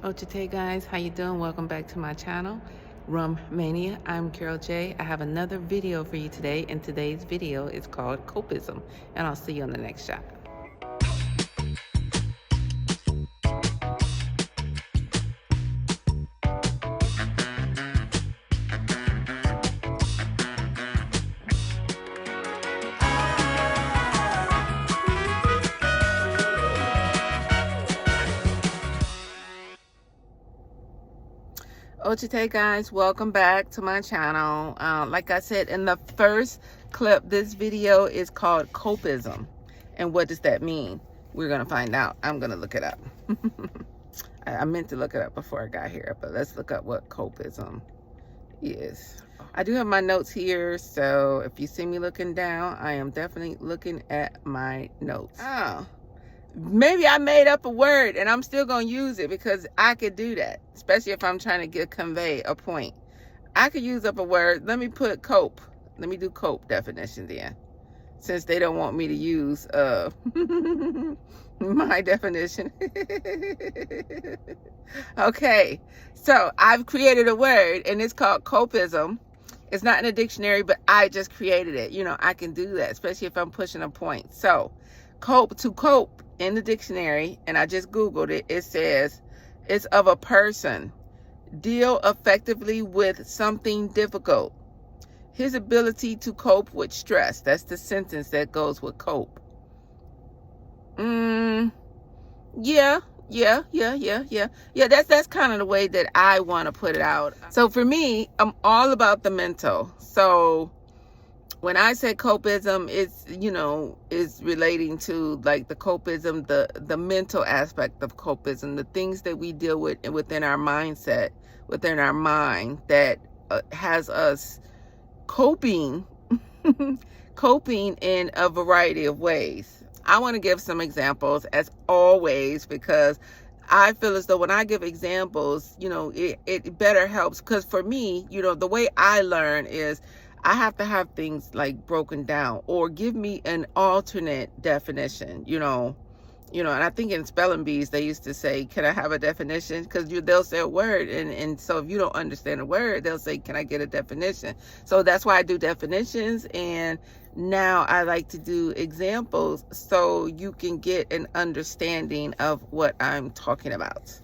Ochite guys, how you doing? Welcome back to my channel, Rum Mania. I'm Carol J. I have another video for you today, and today's video is called Copism, and I'll see you on the next shot. Ochite guys, welcome back to my channel. Like I said in the first clip, this video is called Copism. And what does that mean? We're going to find out. I'm going to look it up. I meant to look it up before I got here, but let's look up what Copism is. I do have my notes here, so if you see me looking down, I am definitely looking at my notes. Maybe I made up a word and I'm still going to use it because I could do that, especially if I'm trying to convey a point. I could use up a word. Let me put cope. Let me do cope definition then, since they don't want me to use my definition. Okay, so I've created a word and it's called copism. It's not in a dictionary, but I just created it. You know, I can do that, especially if I'm pushing a point. So to cope in the dictionary, and I just Googled it, it says it's of a person, deal effectively with something difficult. His ability to cope with stress. That's the sentence that goes with cope. Yeah, that's kind of the way that I want to put it out. So for me, I'm all about the mental. So when I say copism, it's, you know, is relating to like the copism, the mental aspect of copism, the things that we deal with within our mindset, within our mind that has us coping, coping in a variety of ways. I want to give some examples as always, because I feel as though when I give examples, you know, it better helps. Because for me, you know, the way I learn is I have to have things like broken down, or give me an alternate definition, you know, and I think in spelling bees, they used to say, can I have a definition? Because they'll say a word. And so if you don't understand a word, they'll say, can I get a definition? So that's why I do definitions. And now I like to do examples so you can get an understanding of what I'm talking about.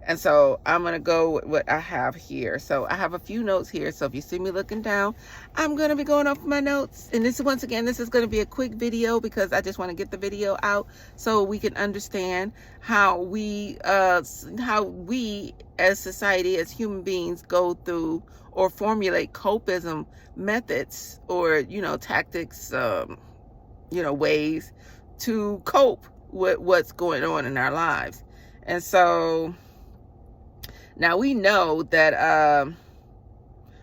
And so I'm going to go with what I have here. So I have a few notes here. So if you see me looking down, I'm going to be going off my notes. And this, once again, this is going to be a quick video because I just want to get the video out so we can understand how we as society, as human beings, go through or formulate copism methods, or, you know, tactics, you know, ways to cope with what's going on in our lives. And so now we know that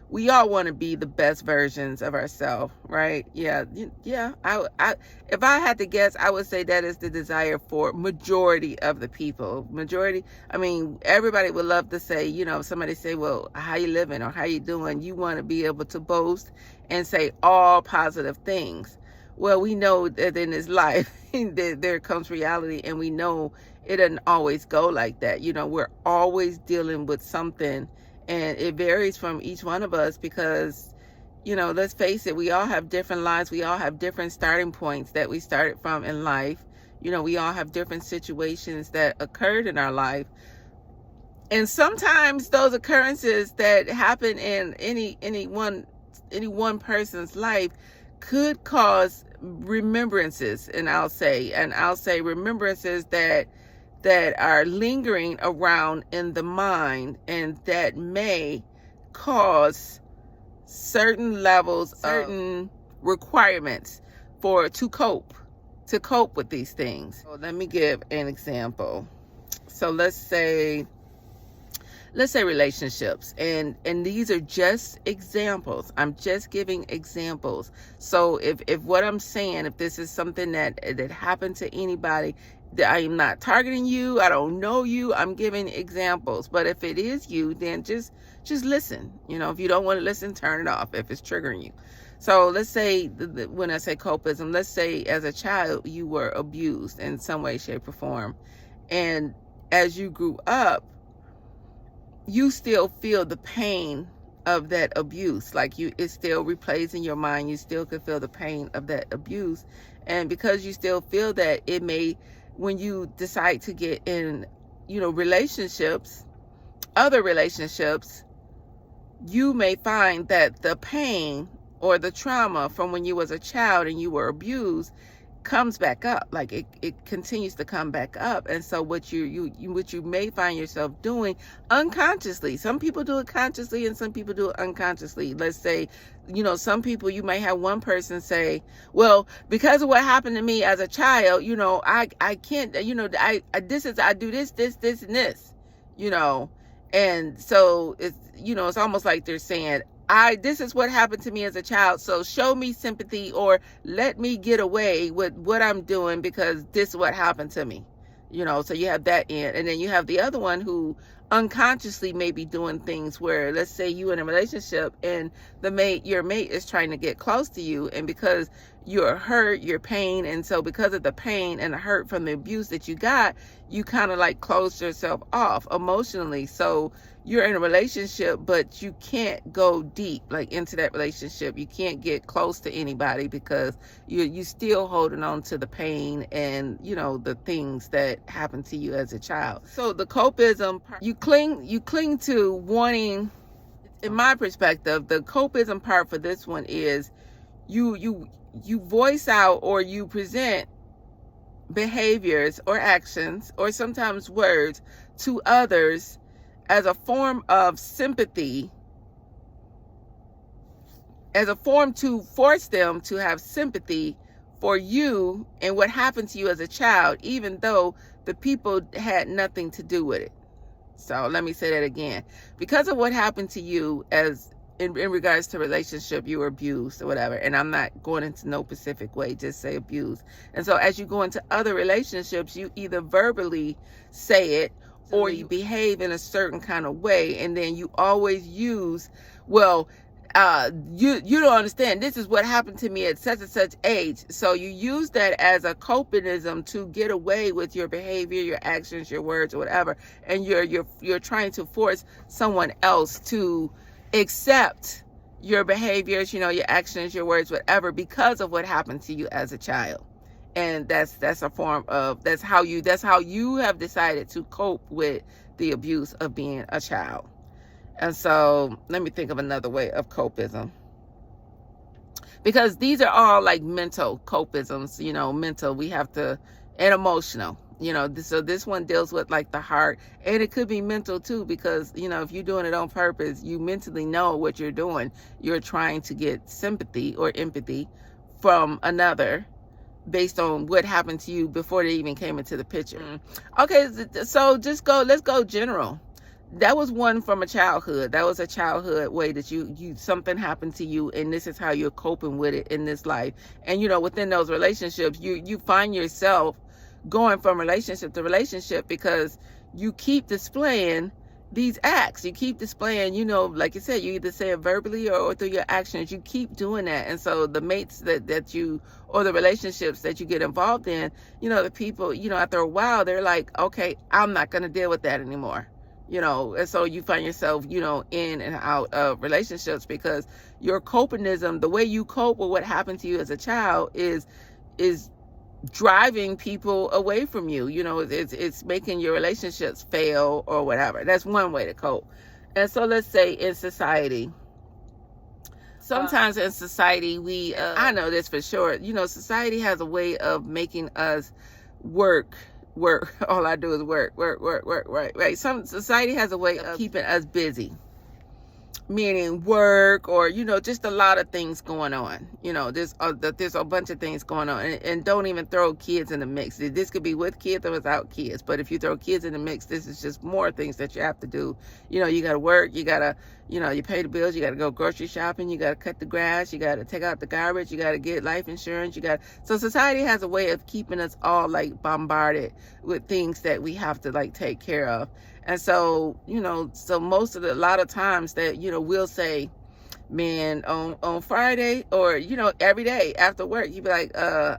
we all want to be the best versions of ourselves, right? Yeah. If I had to guess, I would say that is the desire for majority of the people. Majority, I mean, everybody would love to say, you know, if somebody say, well, how you living or how you doing? You want to be able to boast and say all positive things. Well, we know that in this life, there comes reality, and we know it doesn't always go like that. You know, we're always dealing with something, and it varies from each one of us because, you know, let's face it, we all have different lives. We all have different starting points that we started from in life. You know, we all have different situations that occurred in our life. And sometimes those occurrences that happen in any one person's life could cause remembrances, and I'll say remembrances that are lingering around in the mind, and that may cause certain levels, certain requirements to cope with these things. So let me give an example. So let's say relationships, and these are just examples. I'm just giving examples. So if what I'm saying, if this is something that happened to anybody, that I am not targeting you, I don't know you, I'm giving examples. But if it is you, then just listen. You know, if you don't want to listen, turn it off if it's triggering you. So let's say, when I say copism, let's say as a child you were abused in some way, shape, or form, and as you grew up, you still feel the pain of that abuse. Like it still replays in your mind. You still can feel the pain of that abuse. And because you still feel that, it may, when you decide to get in, relationships, other relationships, you may find that the pain or the trauma from when you was a child and you were abused comes back up. Like it continues to come back up. And so what you may find yourself doing unconsciously, some people do it consciously and some people do it unconsciously. Let's say, some people, you may have one person say, well, because of what happened to me as a child, I can't, I do this, and this, and so it's almost like they're saying, this is what happened to me as a child, so show me sympathy or let me get away with what I'm doing because this is what happened to me. So you have that end. And then you have the other one who unconsciously may be doing things where, let's say you in a relationship and your mate is trying to get close to you, and because you're hurt, you're pain, and so because of the pain and the hurt from the abuse that you got, you kind of like close yourself off emotionally. So you're in a relationship, but you can't go deep like into that relationship. You can't get close to anybody because you still holding on to the pain and the things that happened to you as a child. So the copism, you cling to wanting. In my perspective, the copism part for this one is you voice out or you present behaviors or actions or sometimes words to others as a form of sympathy, as a form to force them to have sympathy for you and what happened to you as a child, even though the people had nothing to do with it. So let me say that again. Because of what happened to you as in regards to relationship, you were abused or whatever, and I'm not going into no specific way, just say abused. And so as you go into other relationships, you either verbally say it or you behave in a certain kind of way, and then you always use, well, you don't understand, this is what happened to me at such and such age. So you use that as a copism to get away with your behavior, your actions, your words, or whatever, and you're trying to force someone else to accept your behaviors, your actions, your words, whatever, because of what happened to you as a child. And that's a form of, that's how you have decided to cope with the abuse of being a child. And so let me think of another way of copism, because these are all like mental copisms, mental, we have to, and emotional, so this one deals with like the heart, and it could be mental too, because if you're doing it on purpose, you mentally know what you're doing. You're trying to get sympathy or empathy from another based on what happened to you before they even came into the picture. Okay, so let's go general. That was one from a childhood. That was a childhood way that you something happened to you, and this is how you're coping with it in this life. And within those relationships, you find yourself going from relationship to relationship because you keep displaying these acts. You keep displaying, like you said, you either say it verbally or through your actions. You keep doing that. And so the mates that you, or the relationships that you get involved in, the people, after a while, they're like, okay, I'm not going to deal with that anymore. And so you find yourself, in and out of relationships because your copism, the way you cope with what happened to you as a child is driving people away from you. It's making your relationships fail or whatever. That's one way to cope. And so let's say in society, sometimes in society, I know this for sure, society has a way of making us work. All I do is work. Right. Some society has a way of keeping us busy, meaning work, or just a lot of things going on. There's a bunch of things going on, and don't even throw kids in the mix. This could be with kids or without kids, but if you throw kids in the mix, this is just more things that you have to do. You gotta work, you gotta you pay the bills, you gotta go grocery shopping, you gotta cut the grass, you gotta take out the garbage, you gotta get life insurance, so society has a way of keeping us all like bombarded with things that we have to like take care of. And so, so a lot of times that, we'll say, man, on Friday, or, every day after work, you'd be like,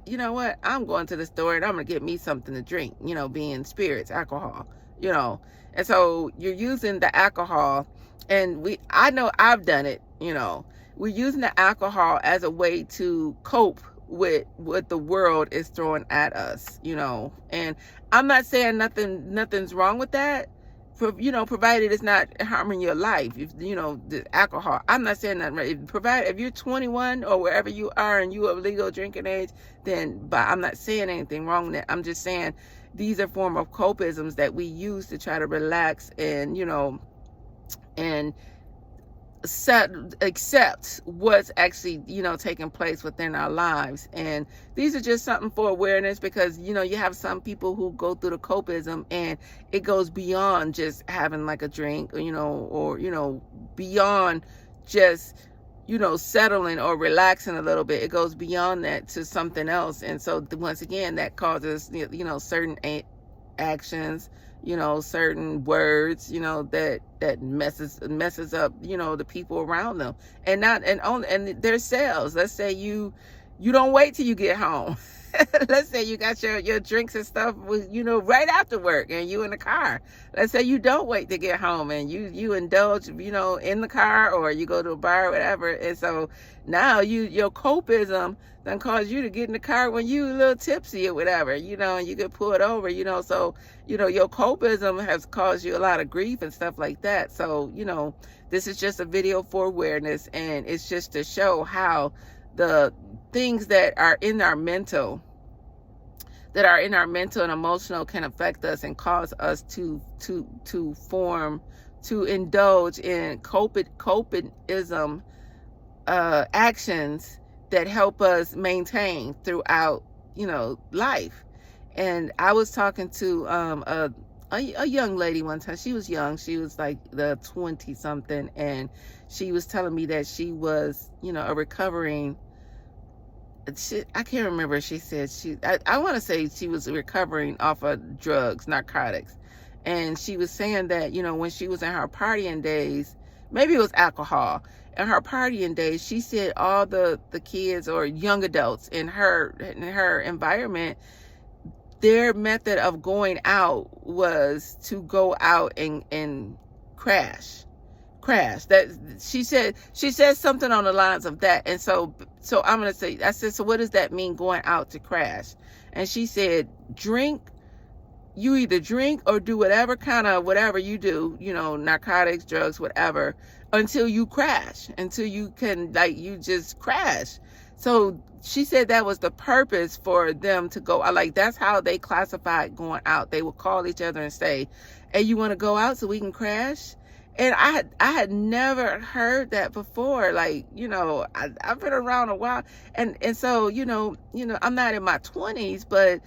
you know what, I'm going to the store and I'm going to get me something to drink, being spirits, alcohol. you know. And so you're using the alcohol, and I know I've done it, you know. We're using the alcohol as a way to cope with what the world is throwing at us, you know. And I'm not saying nothing's wrong with that, you know, provided it's not harming your life. If, you know, the alcohol, I'm not saying that, right? If you're 21 or wherever you are and you are legal drinking age, then, but I'm not saying anything wrong with that. I'm just saying these are form of copisms that we use to try to relax and, you know, and accept what's actually, you know, taking place within our lives. And these are just something for awareness, because, you know, you have some people who go through the copism and it goes beyond just having like a drink, or, you know, beyond just, you know, settling or relaxing a little bit. It goes beyond that to something else. And so once again, that causes, you know, certain actions, you know, certain words, you know, that messes up, you know, the people around them, and their selves. Let's say you don't wait till you get home. Let's say you got your drinks and stuff, you know, right after work, and you in the car. Let's say you don't wait to get home, and you indulge, you know, in the car, or you go to a bar or whatever. And so now your copism then cause you to get in the car when you a little tipsy or whatever, you know, and you get pulled over, you know. So, you know, your copism has caused you a lot of grief and stuff like that. So, you know, this is just a video for awareness, and it's just to show how the things that are in our mental and emotional can affect us and cause us to indulge in copism actions that help us maintain throughout, you know, life. And I was talking to a young lady one time. She was young. She was like the 20 something, and she was telling me that she was, you know, a recovering. I can't remember. She said I want to say she was recovering off of drugs, narcotics. And she was saying that, you know, when she was in her partying days, maybe it was alcohol, in her partying days, she said all the kids or young adults in her environment, their method of going out was to go out and crash. That she said something on the lines of that. And so I'm gonna say, I said, so what does that mean, going out to crash? And she said, you either drink or do whatever you do, you know, narcotics, drugs, whatever, until you crash, until you can, like, you just crash. So she said that was the purpose for them to go out. Like, that's how they classified going out. They would call each other and say, hey, you want to go out so we can crash? And I had never heard that before. Like, you know, I've been around a while, and so, you know, I'm not in my 20s, but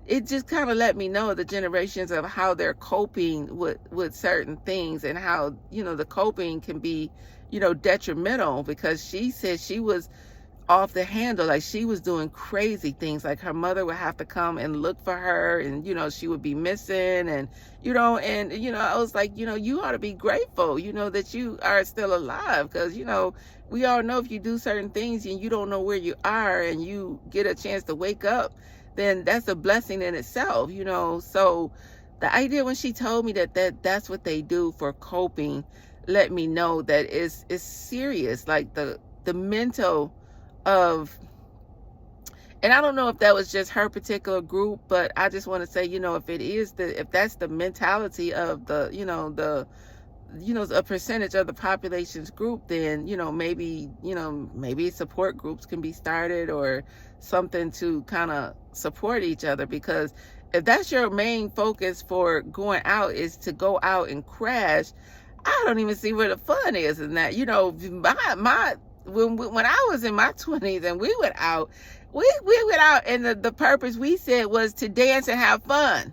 it just kind of let me know the generations of how they're coping with certain things, and how, you know, the coping can be, you know, detrimental, because she said she was off the handle. Like, she was doing crazy things. Like, her mother would have to come and look for her, and, you know, she would be missing, and, you know, I was like, you know, you ought to be grateful, you know, that you are still alive, because, you know, we all know if you do certain things and you don't know where you are and you get a chance to wake up, then that's a blessing in itself, you know. So the idea when she told me that's what they do for coping, let me know that it's serious. Like, the mental of, and I don't know if that was just her particular group, but I just want to say, you know, if that's the mentality of the, you know, a percentage of the population's group, then, you know, maybe support groups can be started or something to kind of support each other. Because if that's your main focus for going out, is to go out and crash, I don't even see where the fun is in that. You know, when I was in my 20s and we went out, we went out, and the purpose we said was to dance and have fun.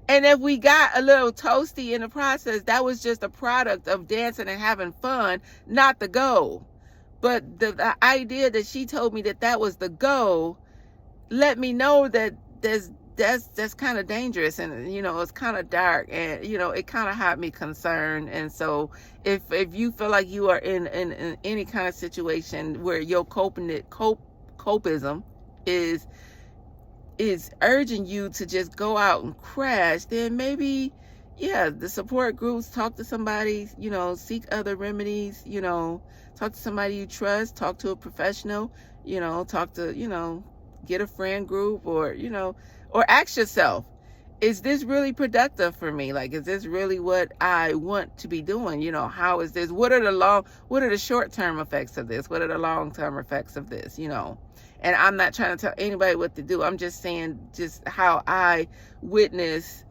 And if we got a little toasty in the process, that was just a product of dancing and having fun, not the goal. But the idea that she told me that was the goal, let me know that that's kind of dangerous, and, you know, it's kind of dark, and, you know, it kind of had me concerned. And so if you feel like you are in any kind of situation where your copism is urging you to just go out and crash, then maybe yeah, the support groups, talk to somebody, seek other remedies, talk to somebody you trust, talk to a professional, talk to, get a friend group, or, or ask yourself, is this really productive for me? Like, is this really what I want to be doing? How is this? What are the short-term effects of this? What are the long-term effects of this? And I'm not trying to tell anybody what to do. I'm just saying just how I witness,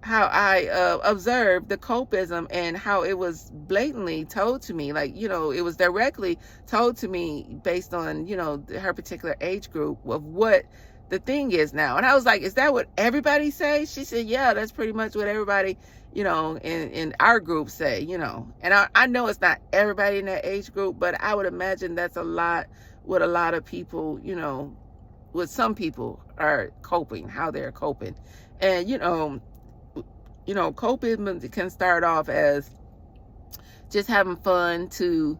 how I observed the copism, and how it was blatantly told to me. Like, it was directly told to me based on, her particular age group of what the thing is now. And I was like, is that what everybody says? She said, yeah, that's pretty much what everybody, in our group say, And I know it's not everybody in that age group, but I would imagine that's a lot what a lot of people, what some people are coping, how they're coping. And, copism can start off as just having fun, to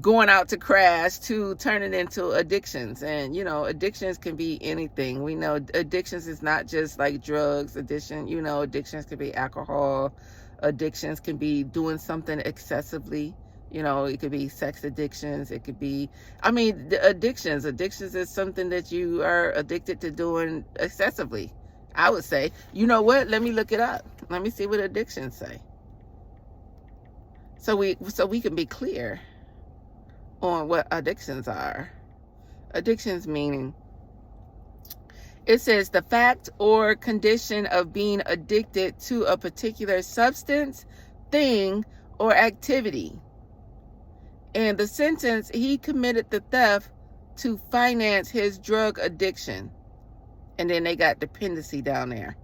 going out to crash, to turning into addictions. And, addictions can be anything. We know addictions is not just like drugs. Addictions can be alcohol. Addictions can be doing something excessively. It could be sex addictions. It could be, the addictions. Addictions is something that you are addicted to doing excessively, I would say. You know what? Let me look it up. Let me see what addictions say. So we can be clear on what addictions are. Addictions meaning, it says the fact or condition of being addicted to a particular substance, thing, or activity. And the sentence, he committed the theft to finance his drug addiction. And then they got dependency down there.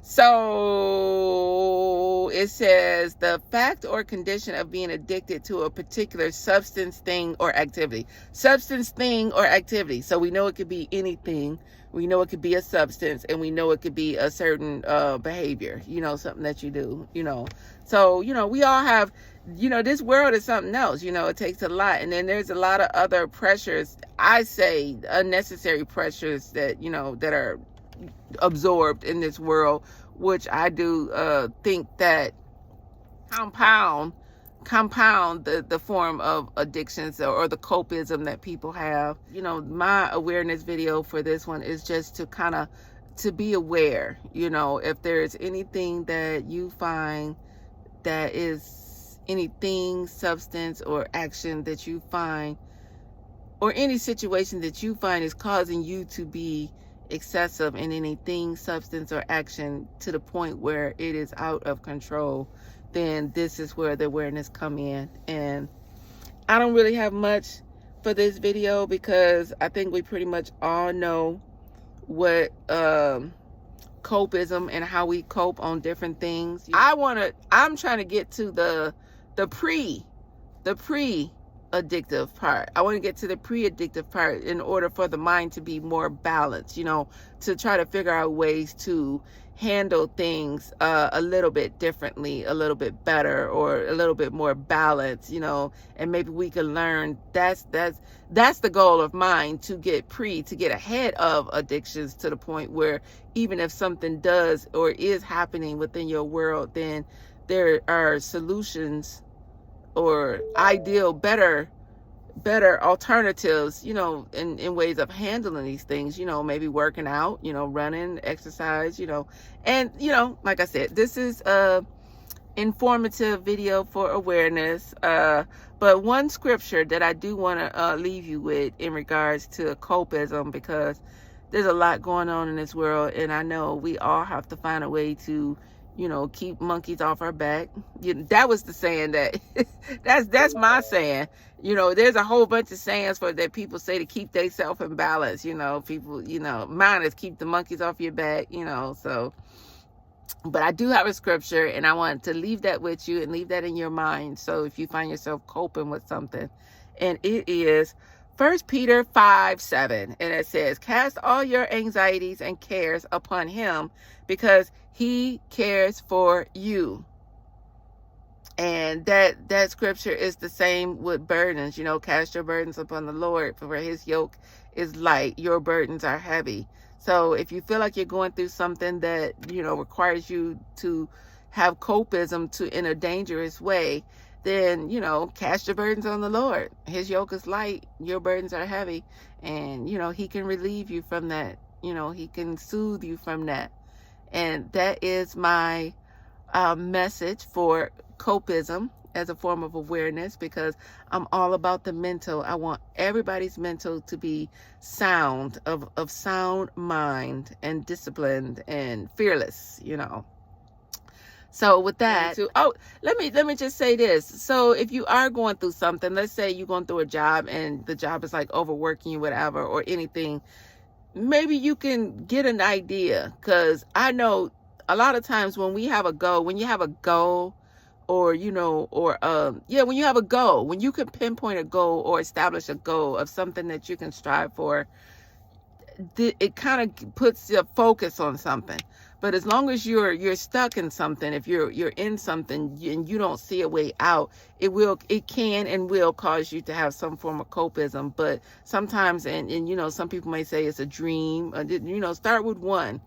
So it says the fact or condition of being addicted to a particular substance, thing, or activity. Substance, thing, or activity. So we know it could be anything. We know it could be a substance, and we know it could be a certain behavior, something that you do, So, we all have, this world is something else, it takes a lot. And then there's a lot of other pressures, I say unnecessary pressures that, that are absorbed in this world, which I do think that compound the form of addictions or the copism that people have. My awareness video for this one is just to kind of to be aware, if there's anything that you find that is anything, substance, or action that you find, or any situation that you find is causing you to be excessive in anything, substance, or action to the point where it is out of control, then this is where the awareness come in. And I don't really have much for this video because I think we pretty much all know what copism and how we cope on different things. I'm trying to get to the pre-addictive part. I want to get to the pre-addictive part in order for the mind to be more balanced, to try to figure out ways to handle things a little bit differently, a little bit better, or a little bit more balanced, and maybe we can learn. That's the goal of mine, to get ahead of addictions to the point where even if something does or is happening within your world, then there are solutions or ideal, better alternatives, in ways of handling these things, maybe working out, running, exercise, and, like I said, this is a informative video for awareness. But one scripture that I do want to leave you with in regards to copism, because there's a lot going on in this world, and I know we all have to find a way to keep monkeys off our back. That was the saying that's my saying. There's a whole bunch of sayings that people say to keep themselves in balance. People, mine is keep the monkeys off your back, so. But I do have a scripture, and I want to leave that with you and leave that in your mind. So if you find yourself coping with something, and it is 1 Peter 5:7, and it says, cast all your anxieties and cares upon him because he cares for you. And that scripture is the same with burdens. Cast your burdens upon the Lord, for his yoke is light, your burdens are heavy. So if you feel like you're going through something that requires you to have copism in a dangerous way, then, you know, cast your burdens on the Lord. His yoke is light, your burdens are heavy, and, you know, he can relieve you from that. You know, he can soothe you from that. And that is my message for copism as a form of awareness, because I'm all about the mental. I want everybody's mental to be sound, of sound mind and disciplined and fearless, you know. So with that, let me just say this. So if you are going through something, let's say you're going through a job and the job is like overworking you, whatever, or anything, maybe you can get an idea. Because I know a lot of times when you have a goal, or, you know, or, when you have a goal, when you can pinpoint a goal or establish a goal of something that you can strive for, it kind of puts your focus on something. But as long as you're stuck in something, if you're in something and you don't see a way out, it can and will cause you to have some form of copism. But sometimes, and you know, some people may say it's a dream. You know, start with one.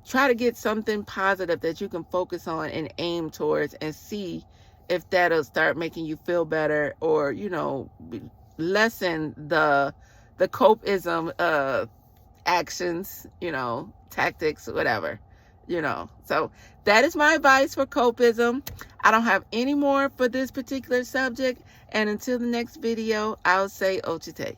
Try to get something positive that you can focus on and aim towards, and see if that'll start making you feel better, or, you know, lessen the copism actions, you know, tactics, whatever, you know. So that is my advice for copism. I don't have any more for this particular subject. And until the next video, I'll say ochite.